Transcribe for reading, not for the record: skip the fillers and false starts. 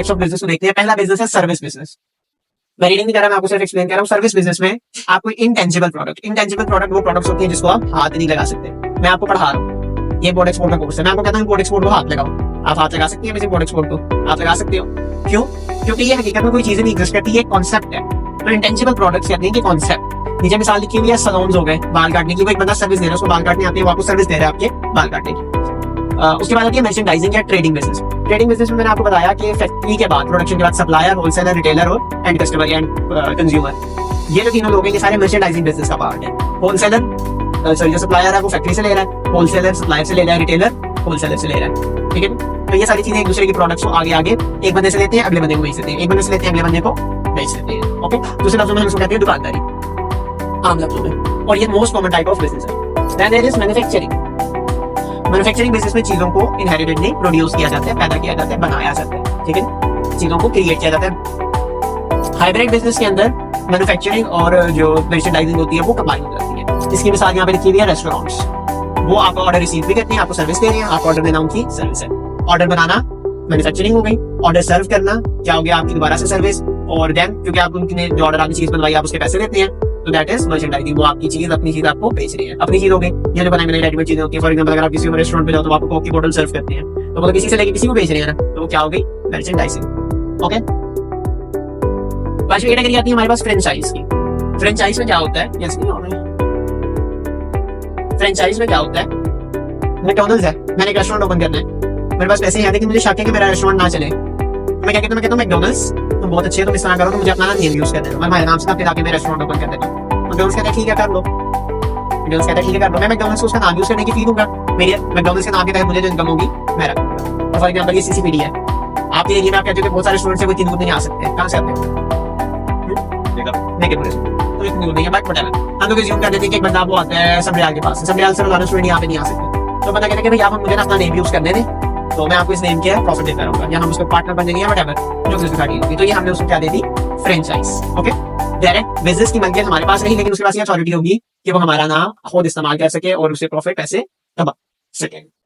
Types of business को देखते हैं। पहला बिजनेस है सर्विस बिजनेस। मैं रीडिंग नहीं कर रहा, मैं आपको सिर्फ एक्सप्लेन कर रहा हूँ। सर्विस बिजनेस में आपको इनटेंजिबल प्रोडक्ट वो प्रोडक्ट्स होती है जिसको आप हाथ नहीं लगा सकते। मैं आपको पढ़ा रहा हूँ, ये इम्पोर्ट एक्सपोर्ट का कोर्स है, मैं आपको कहता हूँ इम्पोर्ट एक्सपोर्ट को हाथ लगाओ, आप हाथ लगा सकती हैं इम्पोर्ट एक्सपोर्ट को, आप लगा सकते हो। क्यों? क्योंकि ये हकीकत में कोई चीजें नहीं एग्जिस्ट करती, ये कॉन्सेप्ट है। तो इंटेंजिबल प्रोडक्ट्स कहते हैं कि कॉन्सेप्ट। नीचे मिसाल लिखी हुई है सैलून्स हो गए, बाल काटने की, कोई बंदा सर्विस दे रहा है, उसको बाल काटने आते हैं, वो आपको सर्विस दे रहा है आपके बाल काटने की। उसके बाद आती है मर्चेंडाइजिंग या ट्रेडिंग बिजनेस। ट्रेडिंग बिजनेस में मैंने आपको बताया कि फैक्ट्री के बाद, प्रोडक्शन के बाद सप्लायर, होलसेलर, रिटेलर और एंड कस्टमर एंड कंज्यूमर, ये जो तीनों लोग हैं ये सारे मर्चेंडाइजिंग बिजनेस का पार्ट है। होलसेलर जो सप्लायर है वो फैक्ट्री से ले रहा है, होलसेलर सप्लायर से ले रहा है, रिटेलर होलसेलर से ले रहा है, ठीक है। तो ये सारी चीजें एक दूसरे के प्रोडक्ट्स को आगे आगे एक बंदे से लेते हैं, अगले बंदे को बेच देते हैं, एक बंदे से लेते हैं, अगले बंदे को बेच देते हैं। ओके, दूसरे लफ्जों में हम इसको कहते हैं दुकानदारी, आम लफ्जों में। और ये most common type of business है। Then there is manufacturing. Manufacturing business में चीजों को इनहेरिटेडली प्रोड्यूस किया जाता है, पैदा किया जाता है, बनाया जाता है, ठीक है, चीजों को क्रिएट किया जाता है। हाइब्रिड बिजनेस के अंदर मैन्युफैक्चरिंग और जो मर्चेंडाइजिंग होती है वो कंबाइन हो जाती है। इसकी मिसाल यहाँ पे लिखी हुई है रेस्टोरेंट्स। वो आपका ऑर्डर रिसीव भी करते हैं, आपको सर्विस दे रहे हैं, आपको ऑर्डर देना उनकी सर्विस है। ऑर्डर बनाना मैन्युफैक्चरिंग हो गई, ऑर्डर सर्व करना क्या हो गया आपकी दोबारा से सर्विस, और देन क्योंकि आप उनकी जो ऑर्डर आपकी चीज बनवाई आप उसके पैसे देते हैं, तो दैट इज मर्चेंडाइजिंग। वो आपकी चीज, अपनी चीज आपको बेच रही है, अपनी चीज हो गई। ये जो बनाई बनाई रेडीमेड चीजें होती है, फॉर एग्जांपल अगर आप किसी रेस्टोरेंट पे जाओ तो आपको कोक की बोतल सर्व करते हैं, तो मतलब किसी से लेके किसी को बेच रहे हैं ना, तो वो क्या हो गई? मर्चेंडाइजिंग। ओके, पांचवी कैटेगरी आती है हमारे पास फ्रेंचाइज की। फ्रेंचाइज में क्या होता है? यस नहीं हो रहा है। फ्रेंचाइज में क्या होता है? मैकडॉनल्ड्स है, मैंने एक रेस्टोरेंट ओपन करना है, मेरे पास पैसे हैं लेकिन मुझे शक है कि मेरा रेस्टोरेंट ना चले, मैं क्या कहता हूँ मैकडॉनल्ड्स तुम बहुत अच्छे हो, तुम इस तरह करो, तो मुझे अपना नेम यूज कर देना, मैं हमारे नाम से आपके आके मैं रेस्टोरेंट ओपन कर देता हूँ। मैकडॉनल्ड्स कहता है ठीक है कर लो, मैकडॉनल्ड्स कहता है ठीक है कर लो, मैं मैकडॉनल्ड्स को उसका नाम यूज करने की फी दूंगा, मेरे मैकडॉनल्ड्स के नाम के तहत मुझे जो इनकम होगी मैं रखूंगा। फॉर एग्जांपल ये सीसीपीडी है, आपके एरिया में आप कहते हो कि बहुत सारे स्टूडेंट से कोई 3 नहीं आ सकते, कहां से आते हैं? तो इतनी नहीं है, बट व्हाटएवर, हम लोग अज्यूम कर देते हैं कि एक बंदा वो आता है सबरियाल के पास, सबरियाल से रोजाना स्टूडेंट यहाँ पे नहीं आ सकते, तो बंदा कहता है कि भाई आप मुझे ना अपना नेम यूज करने दें, तो मैं आपको इस नेम के प्रॉफिट देता रहूंगा, या हम उसको पार्टनर बन जाएंगे, व्हाटएवर जो बिजनेस स्टार्ट होगी। तो ये हमने उसको क्या दे दी? फ्रेंचाइज। ओके, डायरेक्ट बिजनेस की मलकियत हमारे पास नहीं, लेकिन उसके पास ये अथॉरिटी होगी कि वो हमारा नाम खुद इस्तेमाल कर सके और उससे प्रॉफिट पैसे कमा सके।